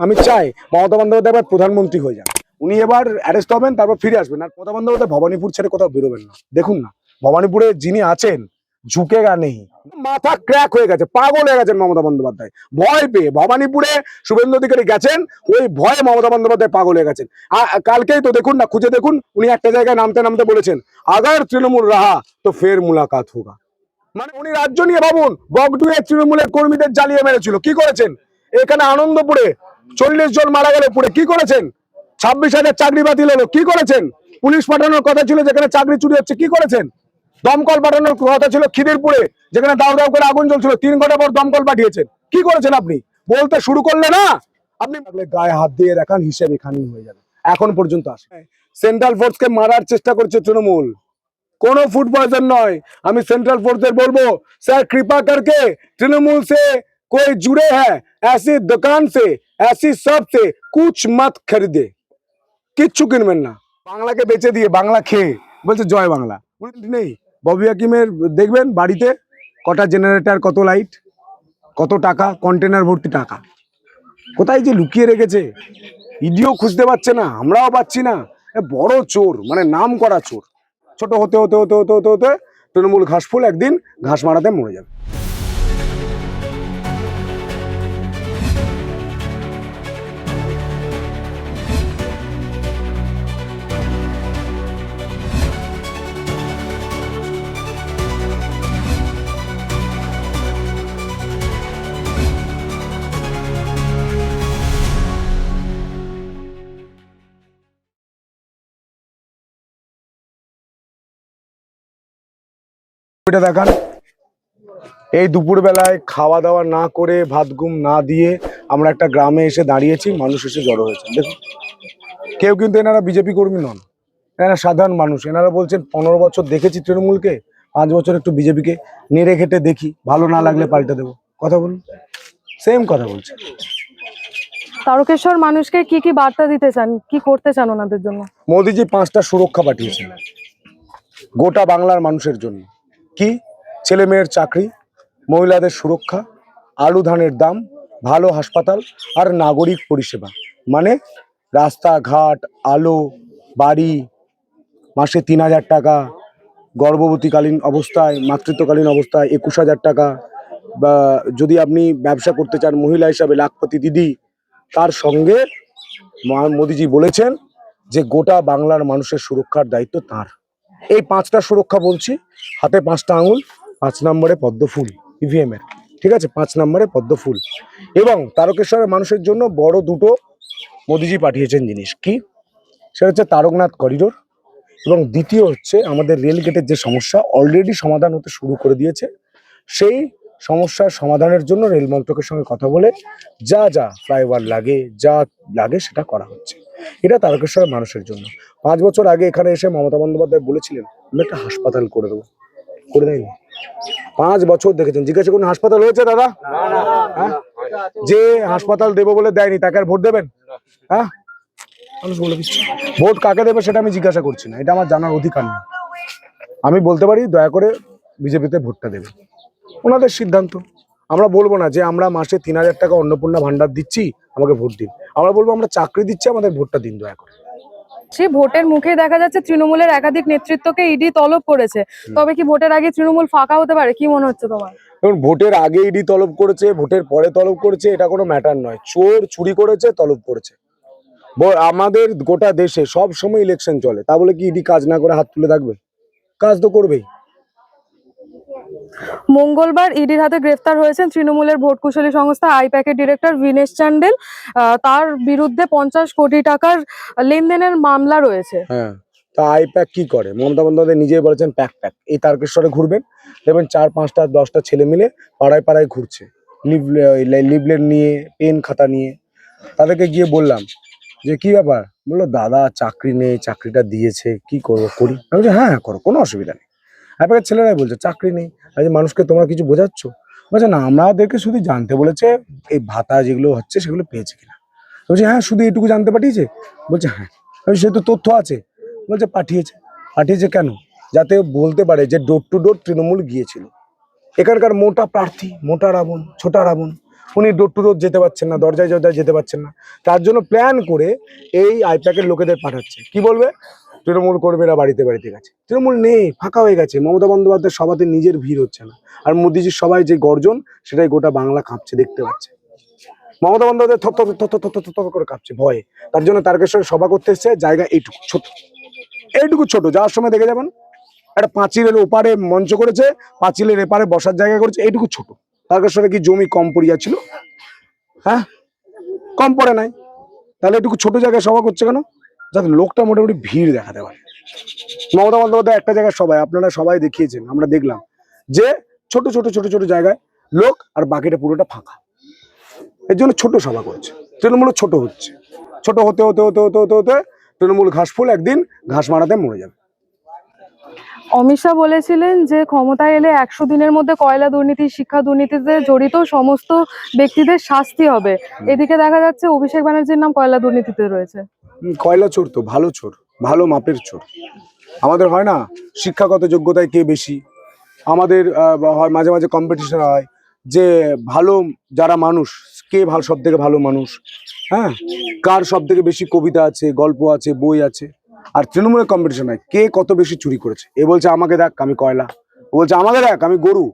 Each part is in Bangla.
আমি চাই মমতা বন্দ্যোপাধ্যায় এবার প্রধানমন্ত্রী হয়ে যান। উনি এবার অ্যারেস্ট হবেন, তারপর ফিরে আসবেন। আর মমতা বন্দ্যোপাধ্যায় ভবানীপুর ছেড়ে কোথাও বেরোবেন না। দেখুন না, ভবানীপুরে যিনি আছেন ঝুঁকেগা নেই, মাথা ক্র্যাক হয়ে গেছে, পাগল হয়ে গেছেন মমতা বন্দ্যোপাধ্যায়। ভয় পেয়ে ভবানীপুরে শুভেন্দু অধিকারী গেছেন, ওই ভয়ে মমতা বন্দ্যোপাধ্যায় পাগল হয়ে গেছেন। কালকেই তো দেখুন না, খুঁজে দেখুন, উনি একটা জায়গায় নামতে নামতে বলেছেন, আগার তৃণমূল রাহা তো ফের মুলাকাত হোগা। মানে উনি রাজ্য নিয়ে ভাবুন, বগডুয়ে তৃণমূলের কর্মীদের জ্বালিয়ে মেরেছিল, কি করেছেন? এখানে আনন্দপুরে 40 জন মারা গেল পুড়ে, কি করেছেন? 26,000 চাকরি বাতিল হলো, কি করেছেন? পুলিশ পাঠানোর কথা ছিল যেখানে চাকরি চুরি হচ্ছে, কি করেছেন? দমকল পাঠানোর কথা ছিল খিদিরপুরে, যেখানে দাও দাও করে আগুন জ্বলছিল, 3 ঘন্টা পর দমকল পাঠিয়েছেন, কি করেছেন? আপনি বলতে শুরু করলে না, আপনি গায়ে হাত দিয়ে দেখান, হিসেব এখানেই হয়ে যাবে। এখন পর্যন্ত আসে সেন্ট্রাল ফোর্সকে মারার চেষ্টা করছে তৃণমূল, কোনো ফুড পয়জন নয়। আমি সেंट्रल फोर्सेस बोलबो, सर कृपा करके तृणमूल से कोई जुड़े हैं, ऐसी दुकान से ऐसी शॉप से कुछ मत खरीदे, কিচ্ছু কিনবেন না। বাংলাকে বেচে দিয়ে বাংলা খেয়ে বলছে জয় বাংলা। নেই ববি হাকিমের, দেখবেন বাড়িতে কটা জেনারেটর, কত লাইট, কত টাকা, কন্টেনার ভর্তি টাকা, কোথায় যে লুকিয়ে রেখেছে ইডিও খুঁজতে পারছে না, আমরাও পাচ্ছি না। বড় চোর, মানে নাম করা চোর। ছোট হতে হতে হতে হতে হতে হতে তৃণমূল ঘাসফুল একদিন ঘাস মারাতে মরে যাবে। এটা দেখান, এই দুপুর বেলায় খাওয়া দাওয়া না করে, ভাত ঘুম না দিয়ে আমরা একটা গ্রামে এসে দাঁড়িয়েছি, মানুষ এসে জড়ো হয়েছে। দেখুন, কেউ কিন্তু এনারা বিজেপি কর্মী নন, এনারা সাধারণ মানুষ। এনারা বলছেন 15 বছর দেখেছি তৃণমূলকে, 5 বছর একটু বিজেপিকে নেড়ে ঘেটে দেখি, ভালো না লাগলে পাল্টে দেবো। কথা বলুন, সেম কথা বলছে। তারকেশ্বর মানুষকে কি কি বার্তা দিতে চান, কি করতে চান ওনাদের জন্য? মোদিজি 5টা সুরক্ষা পাঠিয়েছেন গোটা বাংলার মানুষের জন্য। কি? ছেলে মেয়ের চাকরি, মহিলাদের সুরক্ষা, আলু ধানের দাম, ভালো হাসপাতাল আর নাগরিক পরিষেবা। মানে রাস্তাঘাট, আলো, বাড়ি, মাসে 3,000 টাকা, গর্ভবতীকালীন অবস্থায়, মাতৃত্বকালীন অবস্থায় 21,000 টাকা, বা যদি আপনি ব্যবসা করতে চান মহিলা হিসাবে লাখপতি দিদি। তার সঙ্গে মোদিজি বলেছেন যে গোটা বাংলার মানুষের সুরক্ষার দায়িত্ব তার। এই 5টা সুরক্ষা বলছি, হাতে 5টা আঙুল, 5 নম্বরে পদ্ম ফুল ইভিএম এর, ঠিক আছে? 5 নম্বরে পদ্ম ফুল। এবং তারকেশ্বরের মানুষের জন্য বড় দুটো মোদিজি পাঠিয়েছেন জিনিস। কি? সেটা হচ্ছে তারকনাথ করিডোর, এবং দ্বিতীয় হচ্ছে আমাদের রেল গেটের যে সমস্যা অলরেডি সমাধান হতে শুরু করে দিয়েছে, সেই সমস্যার সমাধানের জন্য রেল মন্ত্রকের সঙ্গে কথা বলে যা যা ফ্লাইওভার লাগে, যা লাগে সেটা করা হচ্ছে। এটা তারকেশ্বরের মানুষের জন্য। 5 বছর আগে এখানে এসে মমতা বন্দ্যোপাধ্যায় বলেছিলেন আমি একটা হাসপাতাল করে দেবো, করে দেয়নি। 5 বছর দেখেছেন, জিজ্ঞাসা করুন হাসপাতাল হয়েছে দাদা? হ্যাঁ, যে হাসপাতাল দেবো বলে দেয়নি তাকে আর ভোট দেবেন? হ্যাঁ, মানুষ বলে দিচ্ছে। ভোট কাকে দেবে সেটা আমি জিজ্ঞাসা করছি না, এটা আমার জানার অধিকার নেই। আমি বলতে পারি দয়া করে বিজেপিতে ভোটটা দেবে, ওনাদের সিদ্ধান্ত। আমরা বলবো না যে আমরা মাসে 3,000 টাকা অন্নপূর্ণা ভান্ডার দিচ্ছি, আমাকে ভোট দিন। আমরা বলবো আমরা চাকরি দিচ্ছি, আমাদের ভোটটা দিন দয়া করে। সেই ভোটের মুখে দেখা যাচ্ছে তৃণমূলের একাধিক নেতৃত্বকে ইডি তলব করেছে, তবে কি ভোটের আগে তৃণমূল ফাঁকা হতে পারে, কি মনে হচ্ছে তোমার? এবং ভোটের আগে ইডি তলব করেছে, ভোটের পরে তলব করেছে, এটা কোনো ম্যাটার নয়। চোর চুরি করেছে, তলব করেছে। আমাদের গোটা দেশে সব সময় ইলেকশন চলে, তা বলে কি ইডি কাজ না করে হাত তুলে থাকবে? কাজ তো করবেই। মঙ্গলবার ইডির হাতে গ্রেফতার হয়েছেন তৃণমূলের ভোট কুশলী সংস্থা আইপ্যাকের ডিরেক্টর ভিনেশ চান্ডেল। তার বিরুদ্ধে 50 কোটি টাকার লেনদেনের মামলা রয়েছে। হ্যাঁ, তা আইপ্যাক কি করে? মমতা বন্দ্যোপাধ্যায় নিজেই বলেছেন প্যাক প্যাক। এই তারকেশ্বরে ঘুরবেন, দেখবেন 4, 5টা 10টা ছেলে মিলে পাড়ায় পাড়ায় ঘুরছে, লিভলেট নিয়ে, পেন খাতা নিয়ে। তাদেরকে গিয়ে বললাম যে কি ব্যাপার, বললো দাদা চাকরি নেই, চাকরিটা দিয়েছে, কি করবো, করি। আমি বলছি হ্যাঁ করো, কোনো অসুবিধা নেই। আইপ্যাকের ছেলেরাই বলছে চাকরি নেই, আজ মানুষকে তোমরা কিছু বোঝাচ্ছ? বলছে না, আমাদেরকে শুধু জানতে বলেছে এই ভাতা যেগুলো হচ্ছে সেগুলো পেয়েছে কিনা। বলছে হ্যাঁ, শুধু এটুকু জানতে পাঠিয়েছে? বলছে হ্যাঁ। সে তো তথ্য আছে। বলছে পাঠিয়েছে। পাঠিয়েছে কেন? যাতে বলতে পারে যে ডোর টু ডোর তৃণমূল গিয়েছিল। এখানকার মোটা প্রার্থী, মোটা রাবণ, ছোটা রাবণ, উনি ডোর টু ডোর যেতে পারছেন না, দরজায় দরজায় যেতে পারছেন না। তার জন্য প্ল্যান করে এই আইপ্যাকের লোকেদের পাঠাচ্ছে। কি বলবে? তৃণমূল কর্মীরা বাড়িতে বাড়িতে গেছে। তৃণমূল নেই, ফাঁকা হয়ে গেছে। মমতা বন্দ্যোপাধ্যায়ের সভাতে নিজের ভিড় হচ্ছে না। আর মোদিজির সবাই যে গর্জন, সেটাই গোটা বাংলা কাঁপছে, দেখতে পাচ্ছে। মমতা বন্দ্যোপাধ্যায় থর থর থর থর থর থর থর করে কাঁপছে ভয়ে। তার জন্য তারকেশ্বরে সভা করতে এসছে। জায়গা এইটুকু ছোট, এইটুকু ছোট। যাওয়ার সময় দেখে যাবেন একটা পাঁচিলের ওপারে মঞ্চ করেছে, পাঁচিলের এপারে বসার জায়গা করেছে, এইটুকু ছোট। তারকেশ্বরে কি জমি কম পড়িয়াছিল? হ্যাঁ, কম পড়ে নাই। তাহলে এটুকু ছোট জায়গায় সভা করছে কেন? যাতে লোকটা মোটামুটি ভিড় দেখাতে পারে। মমতা বন্দ্যোপাধ্যায় একটা জায়গায় সবাই, আপনারা সবাই দেখিয়েছেন, আমরা দেখলাম যে ছোট ছোট ছোট ছোট জায়গায় লোক, আর বাকিটা পুরোটা ফাঁকা। এর জন্য ছোট সভা করছে। তৃণমূল ছোট হচ্ছে, ছোট হতে হতে হতে হতে হতে হতে তৃণমূল ঘাসফুল একদিন ঘাস মারাতে মরে যাবে। অমিত শাহ বলেছিলেন যে ক্ষমতায় এলে 100 দিনের মধ্যে কয়লা দুর্নীতি, শিক্ষা দুর্নীতিতে জড়িত সমস্ত ব্যক্তিদের শাস্তি হবে। এদিকে দেখা যাচ্ছে অভিষেক ব্যানার্জির নাম কয়লা দুর্নীতিতে রয়েছে। কয়লা চোর তো ভালো চোর, ভালো মাপের চোর। আমাদের হয় না শিক্ষাগত যোগ্যতায় কে বেশি, আমাদের হয় মাঝে মাঝে কম্পিটিশন হয় যে ভালো যারা মানুষ, কে ভালো, সব থেকে ভালো মানুষ, হ্যাঁ, কার সব থেকে বেশি কবিতা আছে, গল্প আছে, বই আছে। আর তৃণমূলের কম্পিটিশন হয় কে কত বেশি চুরি করেছে। এ বলছে আমাকে দেখ আমি কয়লা, ও বলছে আমাকে দেখ আমি গরু,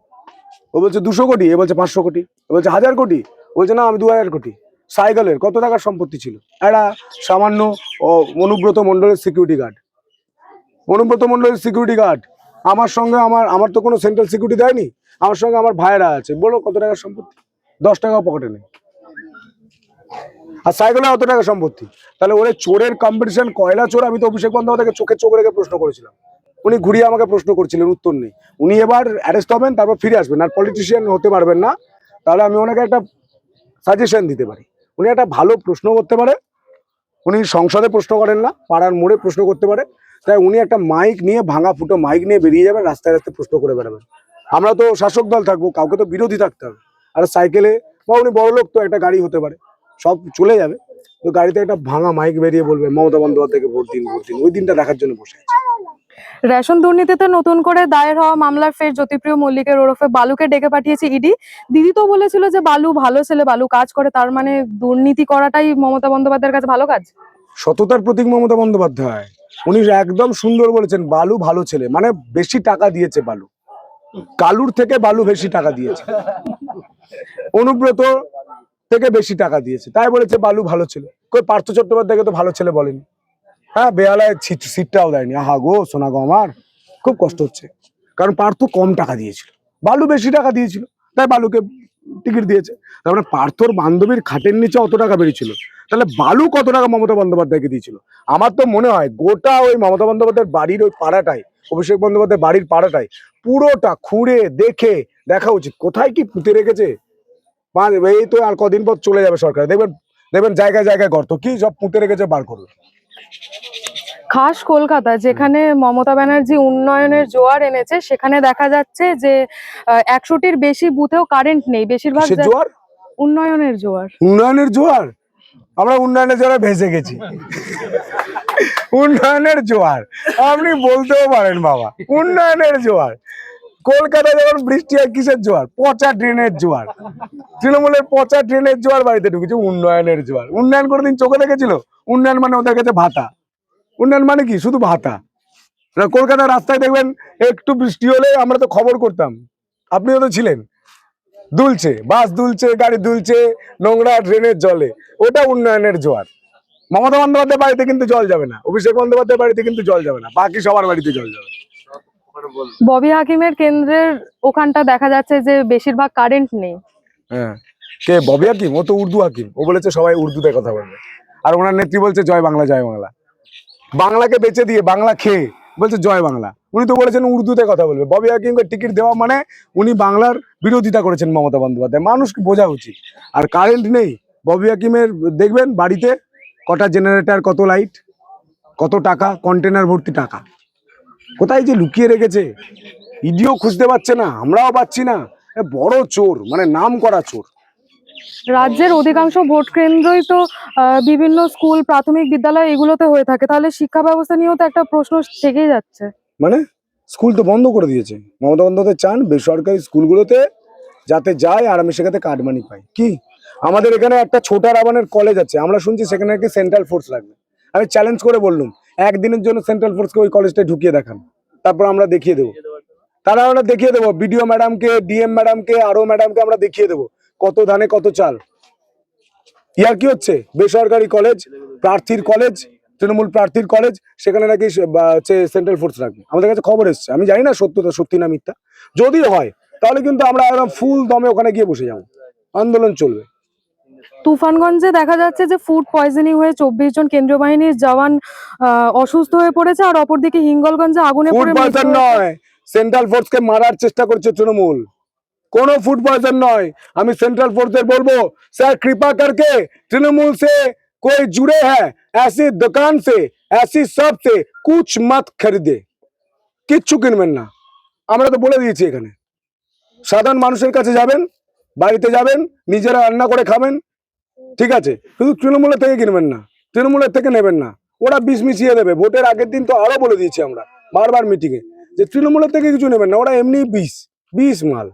ও বলছে 200 কোটি, এ বলছে 500 কোটি, ও বলছে 1000 কোটি, ও বলছে না আমি 2000 কোটি। সাইকেলের কত টাকার সম্পত্তি ছিল? একটা সামান্য অনুব্রত মণ্ডলের সিকিউরিটি গার্ড, অনুব্রত মণ্ডলের সিকিউরিটি গার্ড আমার সঙ্গে, আমার তো কোনো সেন্ট্রাল সিকিউরিটি দেয়নি, আমার সঙ্গে আমার ভাইয়েরা আছে। বলো কত টাকার সম্পত্তি? 10 টাকাও পকেটে নেই। আর সাইকেলে অত টাকা সম্পত্তি। তাহলে ওরে চোরের কম্পিটিশন, কয়লা চোর। আমি তো অভিষেক বন্দ্যোপাধ্যায়কে চোখে চোখ রেখে প্রশ্ন করেছিলাম, উনি ঘুরিয়ে আমাকে প্রশ্ন করছিলেন, উত্তর নেই। উনি এবার অ্যারেস্ট হবেন, তারপর ফিরে আসবেন, আর পলিটিশিয়ান হতে পারবেন না। তাহলে আমি ওনাকে একটা সাজেশন দিতে পারি, উনি একটা ভালো প্রশ্ন করতে পারে। উনি সংসদে প্রশ্ন করেন না, পাড়ার মোড়ে প্রশ্ন করতে পারে। তাই উনি একটা মাইক নিয়ে, ভাঙা ফুটো মাইক নিয়ে বেরিয়ে যাবেন, রাস্তায় রাস্তায় প্রশ্ন করে বেড়াবেন। আমরা তো শাসক দল থাকবো, কাউকে তো বিরোধী থাকতে হবে। আর সাইকেলে বা উনি বড় লোক, তো একটা গাড়ি হতে পারে, সব চলে যাবে। তো গাড়িতে একটা ভাঙা মাইক বেরিয়ে বলবে মমতা বন্দ্যোপাধ্যায়কে ভোট দিন, ভোট দিন। ওই দিনটা দেখার জন্য বসে আছে। রেশন দুর্নীতিতে নতুন করে দায়ের হওয়া মামলার ফের জ্যোতিপ্রিয় মল্লিকের ওরফে বালুকে ডেকে পাঠিয়েছে ইডি। দিদি তো বলেছিল যে বালু ভালো ছেলে, বালু কাজ করে, তার মানে দুর্নীতি করাটাই মমতা বন্দ্যোপাধ্যায়ের কাছে ভালো কাজ। সততার প্রতীক মমতা বন্দ্যোপাধ্যায়। উনি একদম সুন্দর বলেছেন, বালু ভালো ছেলে, মানে বেশি টাকা দিয়েছে বালু, কালুর থেকে বালু বেশি টাকা দিয়েছে, অনুব্রত থেকে বেশি টাকা দিয়েছে, তাই বলেছে বালু ভালো ছেলে। কই পার্থ চট্টোপাধ্যায়কে তো ভালো ছেলে বলেনি। হ্যাঁ, বেহালায় সিটটাও দেয়নি। আহা গো সোনা গো আমার, খুব কষ্ট হচ্ছে। কারণ পার্থ কম টাকা দিয়েছিল, বালু বেশি টাকা দিয়েছিল, তাই বালুকে টিকিট দিয়েছে। তার মানে পার্থর বান্ধবীর খাটের নিচে অত টাকা বেরিয়েছিল, তাহলে বালু কত টাকা মমতা বন্দ্যোপাধ্যায়কে দিয়েছিল? আমার তো মনে হয় গোটা ওই মমতা বন্দ্যোপাধ্যায়ের বাড়ির ওই পাড়াটাই, অভিষেক বন্দ্যোপাধ্যায়ের বাড়ির পাড়াটাই পুরোটা খুঁড়ে দেখে দেখা উচিত কোথায় কি পুঁতে রেখেছে। এই তো আর কদিন পর চলে যাবে সরকার, দেখবেন দেখবেন জায়গায় জায়গায় গর্ত, কি সব পুঁতে রেখেছে বার করবে। খাস কলকাতা, যেখানে মমতা ব্যানার্জি উন্নয়নের জোয়ার এনেছে, সেখানে দেখা যাচ্ছে যে 100টির বেশি বুথেও কারেন্ট নেই। বেশিরভাগ সে জোয়ার, উন্নয়নের জোয়ার। উন্নয়নের জোয়ার, আমরা উন্নয়নের জোয়ারে ভেসে গেছি। উন্নয়নের জোয়ার আপনি বলতেও পারেন বাবা, উন্নয়নের জোয়ার। কলকাতায় যখন বৃষ্টি হয় কিসের জোয়ার? পচা ড্রেনের জোয়ার। তৃণমূলের পচা ড্রেনের জোয়ার বাড়িতে ঢুকেছে, উন্নয়নের জোয়ার। উন্নয়ন কোনোদিন চোখে দেখেছিল? উন্নয়ন মানে ওদের কাছে ভাতা। উন্নয়ন মানে কি? শুধু ভাতা। কলকাতার রাস্তায় দেখবেন একটু বৃষ্টি হলে, আমরা তো খবর করতাম, আপনিও তো ছিলেন, দুলছে বাস, দুলছে গাড়ি, দুলছে নোংরা ড্রেনের জলে, ওটা উন্নয়নের জোয়ার। মমতা বন্দ্যোপাধ্যায়ের বাড়িতে কিন্তু জল যাবে না, অভিষেক বন্দ্যোপাধ্যায়ের বাড়িতে কিন্তু জল যাবে না, বাকি সবার বাড়িতে জল যাবে। ববি হাকিমের কেন্দ্রের ওখানটা দেখা যাচ্ছে যে বেশিরভাগ কারেন্ট নেই। হ্যাঁ, কে ববি হাকিম? ও তো উর্দু হাকিম, ও বলেছে সবাই উর্দুতে কথা বলবে। আর ওনার নেত্রী বলছে জয় বাংলা, জয় বাংলা। বাংলাকে বেঁচে দিয়ে বাংলা খেয়ে বলছে জয় বাংলা। উনি তো বলেছেন উর্দুতে কথা বলবে। ববি হাকিমকে টিকিট দেওয়া মানে উনি বাংলার বিরোধিতা করেছেন মমতা বন্দ্যোপাধ্যায়, মানুষকে বোঝা উচিত। আর কারেন্ট নেই ববি হাকিমের, দেখবেন বাড়িতে কটা জেনারেটর, কত লাইট, কত টাকা, কন্টেনার ভর্তি টাকা, কোথায় যে লুকিয়ে রেখেছে ইডিও খুঁজতে পারছে না, আমরাও পাচ্ছি না। বড় চোর, মানে নাম করা চোর। রাজ্যের অধিকাংশ ভোট কেন্দ্রই তো বিভিন্ন স্কুল, প্রাথমিক বিদ্যালয় এগুলোতে হয়ে থাকে, তাহলে শিক্ষা ব্যবস্থা নিয়েও তো একটা প্রশ্ন থেকেই যাচ্ছে। মানে স্কুল তো বন্ধ করে দিয়েছে। মমতা বন্দ্যোপাধ্যায় চান বেসরকারি স্কুলগুলোতে যাতে যায় আর আমি সেখানে কার্ড মানি পাই। কি আমাদের এখানে একটা ছোটা রাবানের কলেজ আছে, আমরা শুনছি সেখানে নাকি সেন্ট্রাল ফোর্স লাগবে। আমি চ্যালেঞ্জ করে বললাম একদিনের জন্য সেন্ট্রাল ফোর্সকে ওই কলেজটায় ঢুকিয়ে দেখান, তারপর আমরা দেখিয়ে দেবো। তারা আমরা দেখিয়ে দেবো বিডিও ম্যাডামকে, ডিএম ম্যাডামকে, আরো ম্যাডামকে আমরা দেখিয়ে দেবো কত ধানে কত চাল। ইয়ার কি হচ্ছে? বেসরকারি কলেজ, প্রার্থীর কলেজ, তৃণমূল প্রার্থীর কলেজ, সেখানে নাকি সেন্ট্রাল ফোর্স রাখবে। আমাদের কাছে খবর এসছে, আমি জানি না সত্যি না মিথ্যা। যদি হয় তাহলে কিন্তু আমরা একদম ফুল দমে ওখানে গিয়ে বসে যাবো, আন্দোলন চলবে। তুফানগঞ্জে দেখা যাচ্ছে যে ফুড পয়জনিং হয়ে 24 জন কেন্দ্রীয় বাহিনীর জওয়ান অসুস্থ হয়ে পড়েছে, আর অপরদিকে হিঙ্গলগঞ্জে আগুনে ফুড পড়ে পয়জন নয়, সেন্ট্রাল ফোর্সকে মারার চেষ্টা করছে তৃণমূল, কোনো ফুড পয়জন নয়। আমি সেंट्रल फोर्सेस बोलबो सर कृपा करके तृणमूल से कोई जुड़े हैं ऐसी दुकान से ऐसी शॉप से कुछ मत खरीदे, কিচ্ছু কিনবেন না। আমরা তো বলে দিয়েছি এখানে সাধারণ মানুষের কাছে যাবেন, বাড়িতে যাবেন, নিজেরা রান্না করে খাবেন, ঠিক আছে, শুধু তৃণমূলের থেকে কিনবেন না, তৃণমূলের থেকে নেবেন না, ওরা বিষ মিশিয়ে দেবে। ভোটের আগের দিন তো আরো বলে দিয়েছি আমরা বারবার মিটিংয়ে যে তৃণমূলের থেকে কিছু নেবেন না, ওরা এমনি বিষ মাল।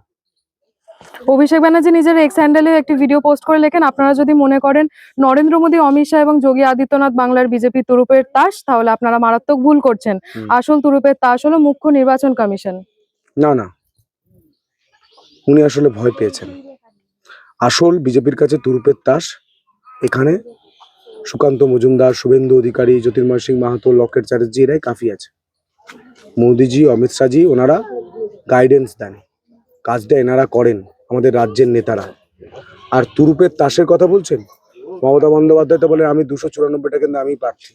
অভিষেক ব্যানার্জি নিজের এক্স হ্যান্ডেলে একটি ভিডিও পোস্ট করে লেখেন, আপনারা যদি মনে করেন নরেন্দ্র মোদী, অমিত শাহ এবং যোগী আদিত্যনাথ বাংলার বিজেপি তুরুপের তাস, তাহলে আপনারা মারাত্মক ভুল করছেন। আসল তুরুপের তাস হলো মুখ্য নির্বাচন কমিশন। না, উনি আসলে ভয় পেয়েছেন। আসল বিজেপির কাছে তুরুপের তাস এখানে সুকান্ত মজুমদার, শুভেন্দু অধিকারী, জ্যোতির্ময় সিং মাহাতো, লকেট চ্যাটার্জি এরাই কাফি আছে। মোদিজি, অমিত শাহজি ওনারা গাইডেন্স দেন, কাজটা এনারা করেন, আমাদের রাজ্যের নেতারা। আর তুরুপের তাসের কথা বলছেন, মমতা বন্দ্যোপাধ্যায় তো বলে আমি 294টা কিন্তু আমি প্রার্থী,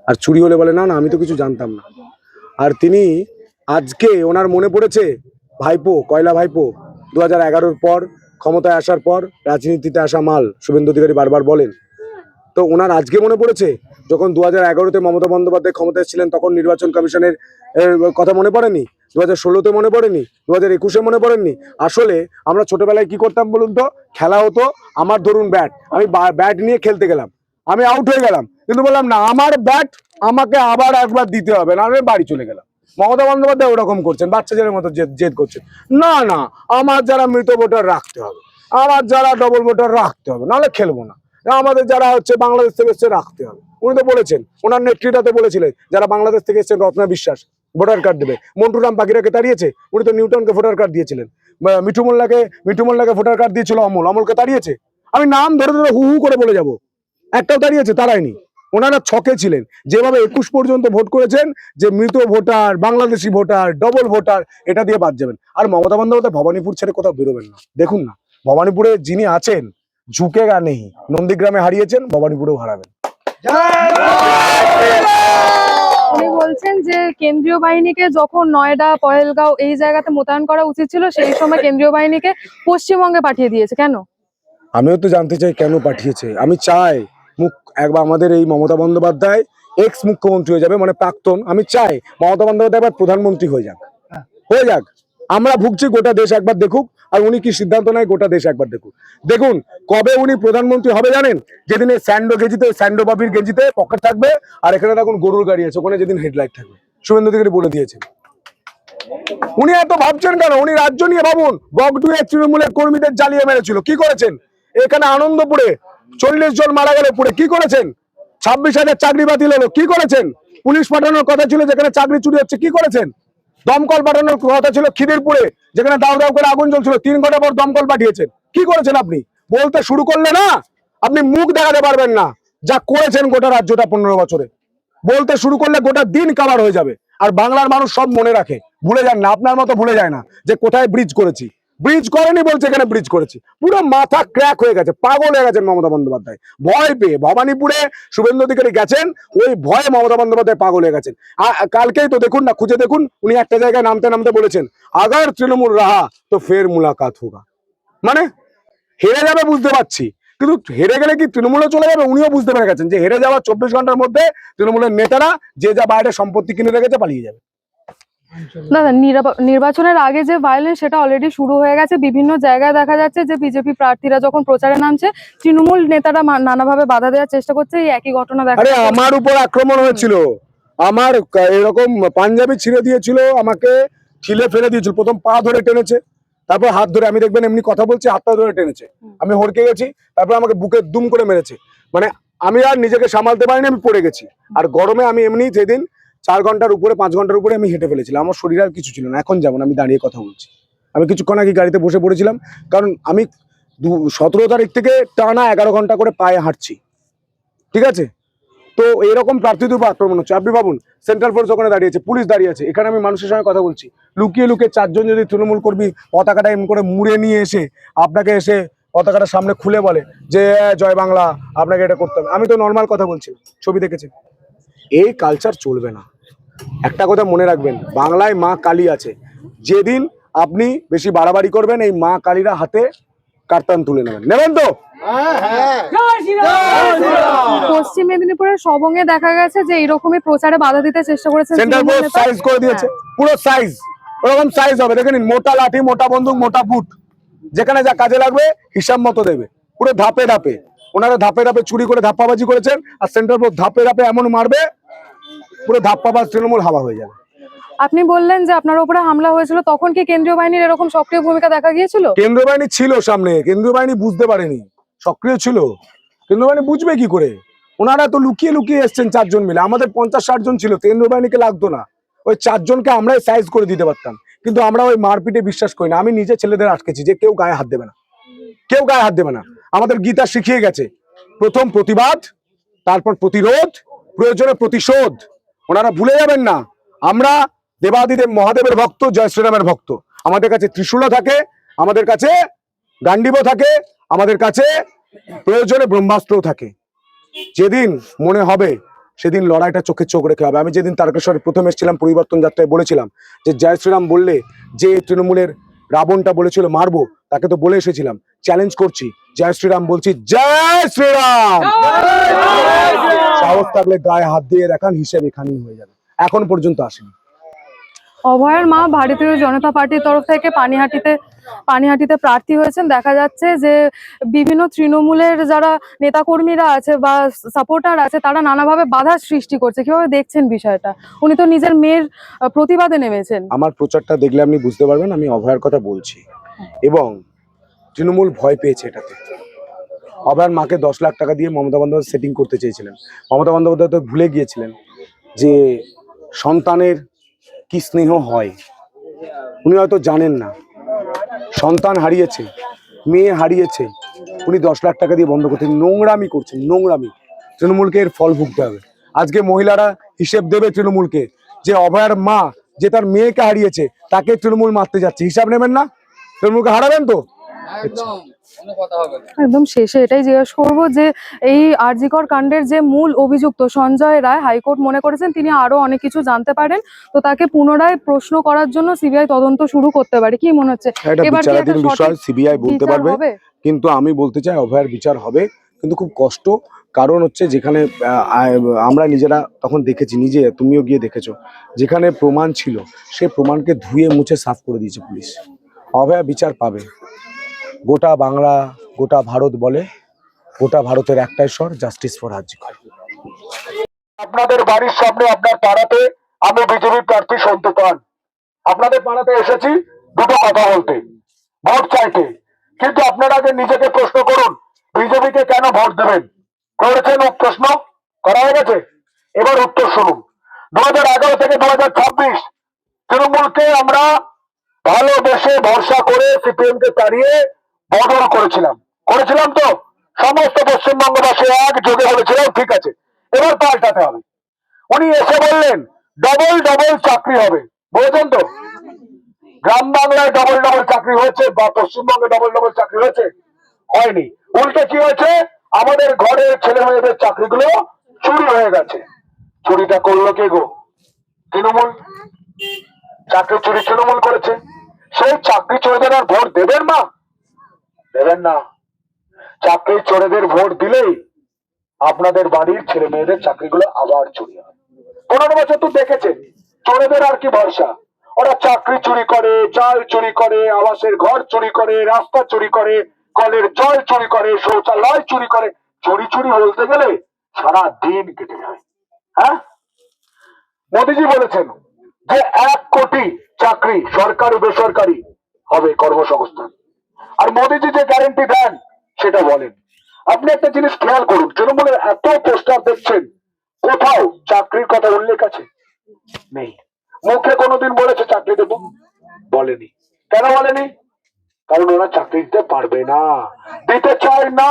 আর চুরি হলে বলে না আমি তো কিছু জানতাম না। আর তিনি আজকে ওনার মনে পড়েছে ভাইপো, কয়লা ভাইপো 2011-র পর ক্ষমতায় আসার পর রাজনীতিতে আসা মাল, শুভেন্দু অধিকারী বারবার বলেন। তো ওনার আজকে মনে পড়েছে যখন 2011-তে মমতা বন্দ্যোপাধ্যায় ক্ষমতায় ছিলেন তখন নির্বাচন কমিশনের কথা মনে পড়েনি? 2016-তে মনে পড়েনি? 2021-এ মনে পড়েননি? আসলে আমরা ছোটবেলায় কি করতাম বলুন তো? খেলা হতো, আমার ধরুন ব্যাট, আমি ব্যাট নিয়ে খেলতে গেলাম, আমি আউট হয়ে গেলাম, কিন্তু বললাম না আমার ব্যাট আমাকে আবার একবার দিতে হবে, না আমি বাড়ি চলে গেলাম। মমতা বন্দ্যোপাধ্যায় ওরকম করছেন, বাচ্চাদের মতো জেদ করছেন, না আমার যারা মৃত ভোটার রাখতে হবে, আমার যারা ডবল ভোটার রাখতে হবে, নাহলে খেলবো না, আমাদের যারা হচ্ছে বাংলাদেশ থেকে এসছে রাখতে হবে। উনি তো বলেছেন, ওনার নেতৃত্বে বলেছিলেন যারা বাংলাদেশ থেকে এসছেন রত্না বিশ্বাস ভোটার কার্ড দেবে, মন্টুরাম পাখিরাকে তাড়িয়েছে, উনি তো নিউটনকে ভোটার কার্ড দিয়েছিলেন, মিঠু মোল্লাকে ভোটার কার্ড দিয়েছিল অমলকে তাড়িয়েছে। আমি নাম ধরে হু করে বলে যাব, একটাও তাড়িয়েছে? তারাইনি। ওনারা ছকে ছিলেন, যেভাবে 21 পর্যন্ত ভোট করেছেন যে মৃত voter, Bangladeshi voter, double voter, এটা দিয়ে বাদ যাবেন। আর মমতা বন্দ্যোপাধ্যায় ভবানীপুর ছেড়ে কোথাও বেরোবেন না। দেখুন না, ভবানীপুরে যিনি আছেন ঝুঁকেগা নেই, নন্দীগ্রামে হারিয়েছেন, ভবানীপুরেও হারাবেন। উনি বলছেন যে কেন্দ্রীয় বাহিনীকে যখন নয়ডা, পহেলগাঁও এই জায়গাতে মোতায়েন করা উচিত ছিল, সেই সময় কেন্দ্রীয় বাহিনীকে পশ্চিমবঙ্গে পাঠিয়ে দিয়েছে কেন? আমিও তো জানতে চাই কেন পাঠিয়েছে। আমি চাই একবার আমাদের এই মমতা বন্দ্যোপাধ্যায় এক্স মুখ্যমন্ত্রী হয়ে যাবে, মানে প্রাক্তন। আমি চাই মমতা বন্দ্যোপাধ্যায় এবার প্রধানমন্ত্রী হয়ে যাক। আমরা ভুগছি, গোটা দেশ একবার দেখুক, আর উনি কি সিদ্ধান্ত নেয় গোটা দেশ একবার দেখুক। দেখুন কবে উনি প্রধানমন্ত্রী হবে জানেন? যেদিন স্যান্ডো বাবির গেঞ্জিতে পকেট থাকবে, আর এখানে দেখুন গরুর গাড়ি আছে, ওখানে যেদিন হেডলাইট থাকবে। শুভেন্দু অধিকারী বলে দিয়েছেন। উনি এত ভাবছেন কেন? উনি রাজ্য নিয়ে ভাবুন। বগডুয়ে তৃণমূলের কর্মীদের জ্বালিয়ে মেরেছিল, কি করেছেন? এখানে আনন্দপুরে 40 জন মারা গেল পুড়ে, কি করেছেন? 26,000 চাকরি বাতিল হলো, কি করেছেন? পুলিশ পাঠানোর কথা ছিল যেখানে চাকরি চুরি হচ্ছে, কি করেছেন? দমকল পাঠানোর কথা ছিল খিদিরপুরে, যেখানে দাউ দাউ করে আগুন জ্বলছিল, 3 ঘন্টা পর দমকল পাঠিয়েছেন, কি করেছেন? আপনি বলতে শুরু করলে না আপনি মুখ দেখাতে পারবেন না যা করেছেন গোটা রাজ্যটা 15 বছরে। বলতে শুরু করলে গোটা দিন কাভার হয়ে যাবে। আর বাংলার মানুষ সব মনে রাখে, ভুলে যান না, আপনার মতো ভুলে যায় না যে কোথায় ব্রিজ করেছি। ব্রিজ করেনি বলছে এখানে ব্রিজ করেছি, পুরো মাথা ক্র্যাক হয়ে গেছে, পাগল হয়ে গেছেন মমতা বন্দ্যোপাধ্যায়। ভয় পেয়ে ভবানীপুরে শুভেন্দু অধিকারী গেছেন, ওই ভয়ে মমতা বন্দ্যোপাধ্যায় পাগল হয়ে গেছেন। কালকেই তো দেখুন না, খুঁজে দেখুন, উনি একটা জায়গায় নামতে বলেছেন, আগার তৃণমূল রাহা তো ফের মুলাকাত হোগা। মানে হেরে যাবে বুঝতে পারছি, কিন্তু হেরে গেলে কি তৃণমূলে চলে যাবে? উনিও বুঝতে পেরে গেছেন যে হেরে যাওয়ার 24 ঘন্টার মধ্যে তৃণমূলের নেতারা যে যা বাইরে সম্পত্তি কিনে রেখেছে পালিয়ে যাবে। দাদা, নির্বাচনের আগে যে ভায়োলেন্স সেটা অলরেডি শুরু হয়ে গেছে। বিভিন্ন জায়গায় দেখা যাচ্ছে যে বিজেপি প্রার্থীরা যখন প্রচারে নামছে, তৃণমূল নেতারা নানাভাবে বাধা দেওয়ার চেষ্টা করছে। এই একই ঘটনা দেখা আরে আমার উপর আক্রমণ হয়েছিল, আমার এরকম পাঞ্জাবি ছিঁড়ে দিয়েছিল, আমাকে ছিলে ফেলে দিয়েছিল, প্রথম পা ধরে টেনেছে, তারপর হাত ধরে, আমি দেখবেন এমনি কথা বলছি, হাতটা ধরে টেনেছে, আমি হড়কে গেছি, তারপর আমাকে বুকে দুম করে মেরেছে। মানে আমি আর নিজেকে সামালতে পারিনি, আমি পড়ে গেছি। আর গরমে আমি এমনি যেদিন 4 ঘন্টার উপরে 5 ঘন্টার উপরে আমি হেঁটে ফেলেছিলাম, আমার শরীর আর কিছু ছিল না। এখন যেমন আমি দাঁড়িয়ে কথা বলছি, আমি কিছুক্ষণ আগে গাড়িতে বসে পড়েছিলাম, কারণ আমি 17 তারিখ থেকে টানা 11 ঘন্টা করে পায়ে হাঁটছি, ঠিক আছে? তো এরকম প্রার্থীদের উপর আক্রমণ হচ্ছে। আপনি ভাবুন, সেন্ট্রাল ফোর্স ওখানে দাঁড়িয়েছে, পুলিশ দাঁড়িয়ে আছে, এখানে আমি মানুষের সঙ্গে কথা বলছি, লুকিয়ে লুকিয়ে 4 জন যদি তৃণমূল কর্মী পতাকাটা এমন করে মুড়ে নিয়ে এসে আপনাকে এসে পতাকাটা সামনে খুলে বলে যে জয় বাংলা, আপনাকে এটা করতে হবে। আমি তো নর্মাল কথা বলছি, ছবি দেখেছেন। এই কালচার চলবে না। একটা কথা মনে রাখবেন, বাংলায় মা কালী আছে। যেদিন আপনি বেশি বাড়াবাড়ি করবেন, এই মা কালীরা হাতে কার্তান তুলে নেবেন তো। পশ্চিম মেদিনীপুরের সবঙ্গে দেখা গেছে যে এরকমই প্রচারে বাধা দিতে চেষ্টা করেছেন সেন্ট্রাল তৃণমূল ফোর্স নেতা। সাইজ করে দিয়েছে, পুরো সাইজ, ওরকম সাইজ হবে। দেখে নিন, মোটা লাঠি, মোটা বন্দুক, মোটা বুট, যেখানে যা কাজে লাগবে হিসাব মতো দেবে। পুরো ধাপে ধাপে, ওনারা ধাপে ধাপে চুরি করে ধাপ্পাবাজি করেছেন, আর সেন্ট্রাল ফোর্স ধাপে ধাপে এমন মারবে, পুরো ধাপ্পাবাজ তৃণমূল হাওয়া হয়ে যাবে। আপনি বললেন যে আপনার উপরে হামলা হয়েছিল, তখন কি কেন্দ্রীয় বাহিনীর এরকম সক্রিয় ভূমিকা দেখা গিয়েছিল? কেন্দ্রীয় বাহিনী ছিল সামনে, কেন্দ্রীয় বাহিনী বুঝতে পারেনি, সক্রিয় ছিল। কেন্দ্রীয় বাহিনী বুঝবে কি করে? ওনারা তো লুকিয়ে লুকিয়ে এসছেন 4 জন মিলে, আমাদের 50-60 জন ছিল, কেন্দ্রীয় বাহিনীকে লাগতো না। ওই 4 জনকে আমরাই সাইজ করে দিতে পারতাম, কিন্তু আমরা ওই মারপিটে বিশ্বাস করি না। আমি নিজে ছেলেদের আটকেছি যে কেউ গায়ে হাত দেবে না, কেউ গায়ে হাত দেবে না। আমাদের গীতা শিখিয়ে গেছে, প্রথম প্রতিবাদ, তারপর প্রতিরোধ, প্রয়োজনে প্রতিশোধ। ওনারা ভুলে যাবেন না, আমরা দেবাদিদেব মহাদেবের ভক্ত, জয় শ্রীরামের ভক্ত। আমাদের কাছে ত্রিশূলও থাকে, আমাদের কাছে গান্ডীবও থাকে, আমাদের কাছে প্রয়োজনে ব্রহ্মাস্ত্রও থাকে। যেদিন মনে হবে সেদিন লড়াইটা চোখে চোখ রেখে হবে। আমি যেদিন তারকেশ্বরে প্রথম এসেছিলাম পরিবর্তন যাত্রায়, বলেছিলাম যে জয় শ্রীরাম বললে যে তৃণমূলের রাবণটা বলেছিল মারবো, তাকে তো বলে এসেছিলাম, চ্যালেঞ্জ করছি, জয় শ্রীরাম বলছি, জয় শ্রীরাম। সাহস থাকলে গায়ে হাত দিয়ে দেখান, হিসেব এখানেই হয়ে যাবে। এখন পর্যন্ত আসেনি। অভয়ের মা ভারতীয় জনতা পার্টির তরফ থেকে পানিহাটিতে প্রার্থী হয়েছেন। দেখা যাচ্ছে যে বিভিন্ন তৃণমূলের যারা নেতাকর্মীরা আছে বা সাপোর্টার আছে, তারা নানাভাবে বাধার সৃষ্টি করছে। কিভাবে দেখছেন বিষয়টা? উনি তো নিজের মেয়ের প্রতিবাদে নেমেছেন। আমার প্রচারটা দেখলে আপনি বুঝতে পারবেন আমি অভয়ের কথা বলছি, এবং তৃণমূল ভয় পেয়েছে এটাতে। অভয়ের মাকে 10 লাখ টাকা দিয়ে মমতা বন্দ্যোপাধ্যায় সেটিং করতে চেয়েছিলেন। মমতা বন্দ্যোপাধ্যায় তো ভুলে গিয়েছিলেন যে সন্তানের কি স্নেহ হয়। উনি হয়তো জানেন না, সন্তান হারিয়েছে, মেয়ে হারিয়েছে, উনি 10 লাখ টাকা দিয়ে বন্ধ করতেন। নোংরামি করছেন, নোংরামি। তৃণমূলকে এর ফল ভুগতে হবে। আজকে মহিলারা হিসেব দেবে তৃণমূলকে, যে অভয়ের মা যে তার মেয়েকে হারিয়েছে, তাকে তৃণমূল মারতে যাচ্ছে। হিসাব নেবেন না? তৃণমূলকে হারাবেন তো? একদম শেষে এটাই জিজ্ঞেস করবো যে এই আরজিকর কাণ্ডের যে মূল অভিযুক্ত সঞ্জয় রায়, হাইকোর্ট মনে করেছেন তিনি আরো অনেক কিছু জানতে পারেন, তো তাকে পুনরায় প্রশ্ন করার জন্য সিবিআই তদন্ত শুরু করতে পারে। কি মনে হচ্ছে এটা এবার কি একটা বিচারাধীন বিষয়, সঠিক সিবিআই বলতে বিচার পারবে। হবে? কিন্তু আমি বলতে চাই অভয়ের বিচার হবে, কিন্তু খুব কষ্ট। কারণ হচ্ছে যেখানে আমরা নিজেরা তখন দেখেছি, নিজে তুমিও গিয়ে দেখেছো, যেখানে প্রমাণ ছিল সে প্রমাণকে ধুয়ে মুছে সাফ করে দিয়েছে পুলিশ। অভয়া বিচার পাবে। গোটা বাংলা, গোটা ভারত বলে, গোটা ভারতের একটাই স্বর, জাস্টিস ফর আরজিকর। আপনাদের বাড়ির সামনে, আপনার পাড়াতে আমি বিজেপি প্রার্থী সন্তু পান, আপনাদের পাড়াতে এসেছি দুটো কথা বলতে, ভোট চাইতে। কিন্তু আপনারা আগে নিজেকে প্রশ্ন করুন, বিজেপিকে কেন ভোট দেবেন? করেছেন প্রশ্ন করা হয়ে গেছে, এবার উত্তর শুনুন। 2011 থেকে 2026 তৃণমূলকে আমরা ভালোবেসে ভরসা করে সিপিএম কে তাড়িয়ে বদল করেছিলাম তো সমস্ত পশ্চিমবঙ্গবাসী একযোগে বলেছিলাম ঠিক আছে, এবার পাল্টাতে হবে। উনি এসে বললেন ডবল ডবল চাকরি হবে, বলেছেন তো? গ্রাম বাংলায় ডবল ডবল চাকরি হয়েছে বা পশ্চিমবঙ্গে ডবল ডবল চাকরি হয়েছে? হয়নি। উল্টে কি হয়েছে? আমাদের ঘরের ছেলে মেয়েদের চাকরিগুলো চুরি হয়ে গেছে। চুরিটা করলো কে গো? তৃণমূল। চাকরি চুরি তৃণমূল করেছে। সেই চাকরি চোরদের আর ভোট দেবেন না? দেবেন না। চাকরি চোরদের ভোট দিলেই আপনাদের বাড়ির ছেলে মেয়েদের চাকরিগুলো আবার চুরি হয়। 15 বছর তো দেখেছেন, চোরেদের আর কি ভরসা। ওরা চাকরি চুরি করে, চাল চুরি করে, আবাসের ঘর চুরি করে, রাস্তা চুরি করে, কলের জল চুরি করে, শৌচালয় চুরি করে। চুরি চুরি বলতে গেলে সারা দিন কেটে যায়। হ্যাঁ, মোদিজি বলেছেন যে 1 কোটি চাকরি সরকারি বেসরকারি হবে কর্মসংস্থান। আর মোদিজি যে গ্যারেন্টি দেন সেটা বলেন। আপনি একটা জিনিস খেয়াল করুন, তৃণমূলের এত পোস্টার দেখছেন, কোথাও চাকরির কথা উল্লেখ আছে? নেই। মুখে কোনোদিন বলেছে চাকরি দেবো? বলেনি। কেন বলেনি? কারণ ওরা চাকরি দিতে পারবে না, দিতে চায় না।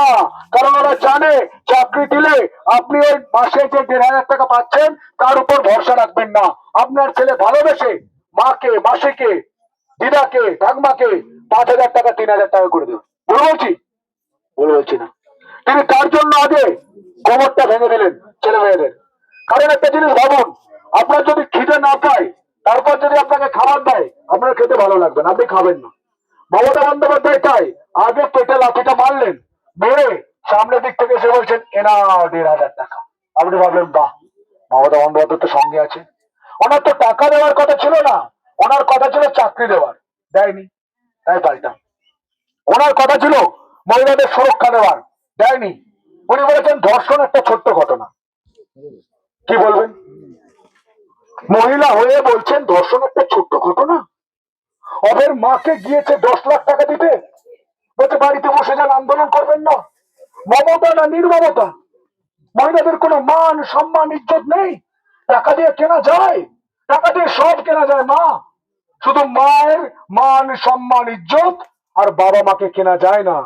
কারণ ওরা জানে চাকরি দিলে আপনি ওই মাসে যে 1,500 টাকা পাচ্ছেন তার উপর ভরসা রাখবেন না। আপনার ছেলে ভালোবেসে মাকে, মাসিকে, দিদাকে, ঠাকমাকে 5,000 টাকা, 3,000 টাকা করে দেবে। ভুল বলছি? ভুল বলছি না। তিনি তার জন্য আগে কোমরটা ভেঙে দিলেন ছেলে মেয়েদের। কারণ একটা জিনিস ভাবুন, আপনার যদি খিদে না পায়, তারপর যদি আপনাকে খাবার দেয়, আপনার খেতে ভালো লাগবে না, আপনি খাবেন না। মমতা বন্দ্যোপাধ্যায় তাই আগে পেটে লাঠিটা মারলেন, মেরে সামনের দিক থেকে এসে বলছেন এনা 1,500 টাকা। আপনি ভাবলেন বাহ, মমতা বন্দ্যোপাধ্যায় তো সঙ্গে আছে। ওনার তো টাকা দেওয়ার কথা ছিল না, ওনার কথা ছিল চাকরি দেওয়ার, দেয়নি, তাই পাল্টা। ওনার কথা ছিল মহিলাদের সুরক্ষা দেওয়ার, দেয়নি। উনি বলেছেন ধর্ষণ একটা ছোট্ট ঘটনা। কি বলবেন? মহিলা হয়ে বলছেন ধর্ষণ একটা ছোট্ট ঘটনা। ওদের মাকে গিয়েছে 10 লাখ টাকা দিতে, বলছে বাড়িতে বসে যান, আন্দোলন করবেন না। মমতা না নির্মমতা? মহিলাদের কোনো মান সম্মান ইজ্জত নেই? টাকা দিয়ে কেনা যায়, টাকা দিয়ে সব কেনা যায় মা, শুধু মায়ের মান সম্মান ইজ্জত আর বাবা মাকে কেনা যায় না,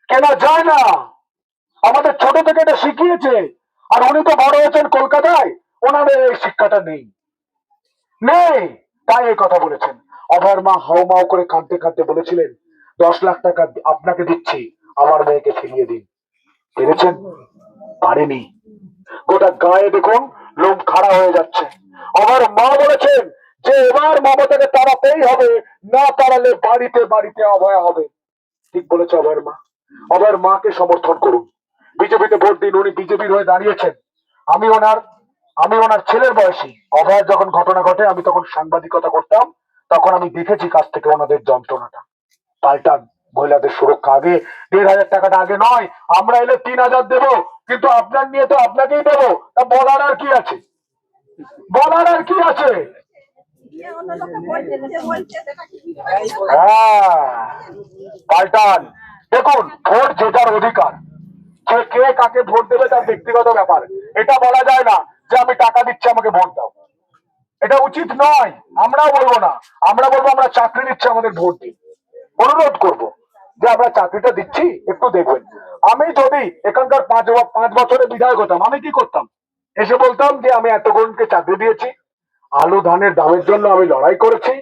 কেনা যায় না। আমাদের ছোট থেকে এটা শিখিয়েছে। আর উনি তো বড় হয়েছেন কলকাতায়, ওনাদের এই শিক্ষাটা নেই, নেই। তাই এই কথা বলেছেন। অভয়ের মা হাউমাউ করে কাঁদতে কাঁদতে বলেছিলেন 10 লাখ টাকা আপনাকে দিচ্ছি, আমার মেয়েকে ফিরিয়ে দিন। পেরেছেন? পারেনি। গোটা গায়ে দেখুন লোম খাড়া হয়ে যাচ্ছে। আমার মা বলেছেন যে এবার মমতাকে তাড়াতেই হবে, না তাড়ালে বাড়িতে বাড়িতে অভয়া হবে। ঠিক বলেছে অভয়ের মা। অভয়ের মাকে সমর্থন করুন, বিজেপিতে ভোট দিন। উনি বিজেপির হয়ে দাঁড়িয়েছেন। আমি ওনার আমি ওনার ছেলের বয়সী। অভয়ের যখন ঘটনা ঘটে আমি তখন সাংবাদিকতা করতাম, তখন আমি দেখেছি কাছ থেকে ওনাদের যন্ত্রণাটা। পাল্টান, মহিলাদের সুরক্ষা আগে। 1,500 টাকাটা আগে নয়, আমরা এলে 3,000 দেবো, কিন্তু আপনার নিয়ে তো আপনাকেই দেবো। তা বলার আর কি আছে? বলার আর কি আছে? হ্যাঁ, পাল্টান। দেখুন, ভোট যে যার অধিকার, যে কে কাকে ভোট দেবে তার ব্যক্তিগত ব্যাপার। এটা বলা যায় না যে আমি টাকা দিচ্ছি আমাকে ভোট দাও, এটা উচিত নয়। আমরাও বলবো না, আমরা বলবো আমরা চাকরি দিচ্ছি আমাদের ভোট দিন। অনুরোধ করব যে আমরা চাকরিটা দিচ্ছি, একটু দেখবেন। আমি যদি এখানকার 5 বছরে বিধায়ক হতাম, আমি কি করতাম? এসে বলতাম যে আমি এতজনকে চাকরি দিয়েছি, আলু ধানের দামের জন্য আমি লড়াই করেছি,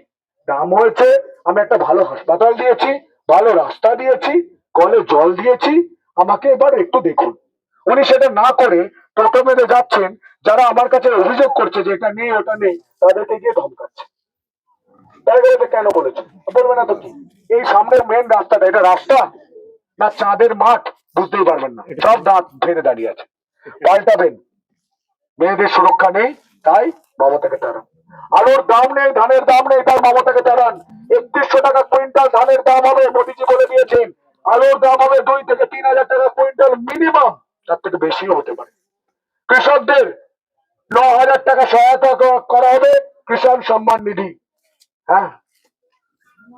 দাম হয়েছে, আমি একটা ভালো হাসপাতাল দিয়েছি, ভালো রাস্তা দিয়েছি, কলে জল দিয়েছি, আমাকে এবার একটু দেখুন। উনি সেটা না করে টোটো মেরে যাচ্ছেন, যারা আমার কাছে অভিযোগ করছে যে এটা নেই ওটা নেই, তাদেরকে গিয়ে ধমকাচ্ছে। তাই বলে কেন বলেছে? বলবে না তো কি? এই সামনের মেন রাস্তাটা, এটা রাস্তা না চাঁদের মাঠ বুঝতেই পারবেন না, সব দাঁত ফেলে দাঁড়িয়ে আছে। পাল্টাবেন। মেয়েদের সুরক্ষা নেই, তাই মমতাকে তাড়ান। আলুর দাম নেই, ধানের দাম নেই, তাই মমতাকে তাড়ান। 3100 টাকা কুইন্টাল ধানের দাম হবে, মোদিজি বলে দিয়েছেন। আলুর দাম হবে 2 থেকে 3,000 টাকা কুইন্টাল মিনিমাম, তার থেকে বেশিও হতে পারে। কৃষকদের 9,000 টাকা সহায়তা করা হবে, কিষাণ সম্মান নিধি। হ্যাঁ,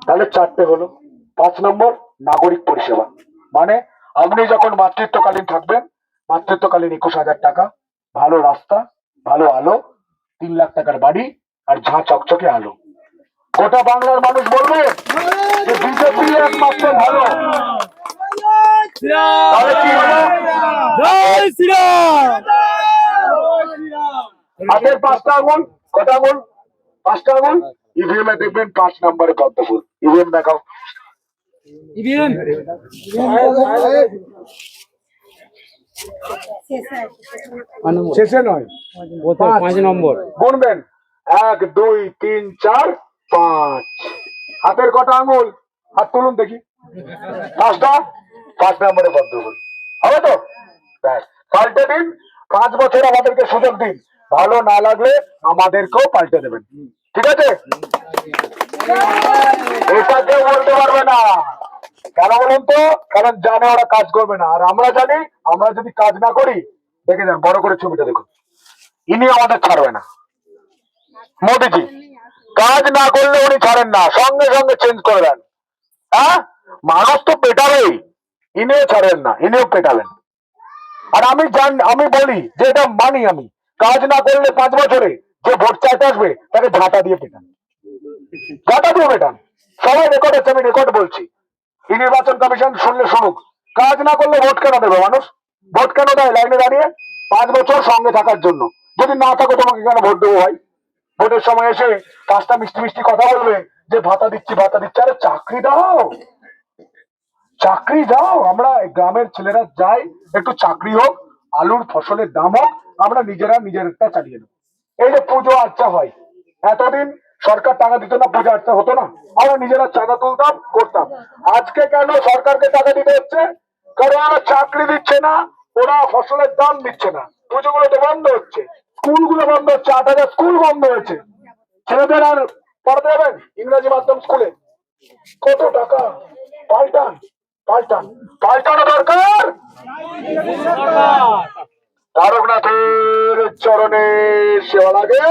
তাহলে 4টে হলো। 5 নম্বর, নাগরিক পরিষেবা। মানে আপনি যখন মাতৃত্বকালীন থাকবেন, মাতৃত্বকালীন 21,000 টাকা, ভালো রাস্তা, ভালো আলো, 3 লাখ টাকার বাড়ি, আর ঝাঁ চকচকে আলো। গোটা বাংলার মানুষ বলবে যে বিজেপি একমাত্র ভালো। তাহলে কি হলো? হাতের 5টা আঙুল, কটা আঙুল? 5টা আঙুল। ইভিএম এ দেখবেন 5 নম্বরে পদ্মফুল। ইভিএম দেখাও। শেষে নয়, 5 নম্বর গুনবেন। 1 2 3 4 5। হাতের কটা আঙুল? হাত তুলুন দেখি। 5টা। 5 নম্বরে পদ্মফুল হবে তো? ব্যাস, পাল্টে দিন। 5 বছর আমাদেরকে সুযোগ দিন, ভালো না লাগলে আমাদেরকেও পাল্টে দেবেন। ঠিক আছে? এটা কেউ বলতে পারবে না। কেন বলুন তো? কারণ জানে ওরা কাজ করবে না, আর আমরা জানি আমরা যদি কাজ না করি, দেখে যান বড় করে ছবিটা দেখুন, ইনি আমাদের ছাড়বে না। মোদিজি কাজ না করলে উনি ছাড়েন না, সঙ্গে সঙ্গে চেঞ্জ করে দেন। হ্যাঁ, মানুষ তো পেটাবেই, ইনিও ছাড়েন না, ইনিও পেটাবেন। আর আমি বলি যে এটা মানি আমি, কাজ না করলে 5 বছরে যে ভোট চাইতে আসবে তাকে ঝাঁটা দিয়ে পেটান, ঝাঁটা দিয়ে পেটান। সবাই রেকর্ড আছে, আমি রেকর্ড বলছি। এই নির্বাচন কমিশন শুনলে শুনুক। কাজ না করলে ভোট কেন দেবে মানুষ? ভোট কেন দেয় লাইনে দাঁড়িয়ে? 5 বছর সঙ্গে থাকার জন্য। যদি না থাকো তোমাকে কেন ভোট দেবো ভাই? ভোটের সময় এসে 5টা মিষ্টি মিষ্টি কথা বলবে যে ভাতা দিচ্ছি ভাতা দিচ্ছি। আরে চাকরি দাও, চাকরি দাও। আমরা গ্রামের ছেলেরা যাই, একটু চাকরি হোক, আলুর ফসলের দাম হোক, আমরা নিজেরটা চালিয়ে নেবো। এই যে পুজো আর্চা হয়, এতদিন সরকার টাকা দিত না, পুজো আর্চা হতো না, আমরা নিজেরা চাঁদা তুলতাম, করতাম। আজকে কেন সরকারকে টাকা দিতে হচ্ছে? কারণ ওরা চাকরি দিচ্ছে না, ওরা ফসলের দাম দিচ্ছে না, পুজোগুলো তো বন্ধ হচ্ছে, স্কুলগুলো বন্ধ হচ্ছে, 8,000 স্কুল বন্ধ হয়েছে। ছেলেদের আর পড়াতে যাবেন ইংরেজি মাধ্যম স্কুলে? কত টাকা? পাল্টান, পাল্টান, পাল্টানো দরকার। তারকনাথের চরণে সেবা লাগে।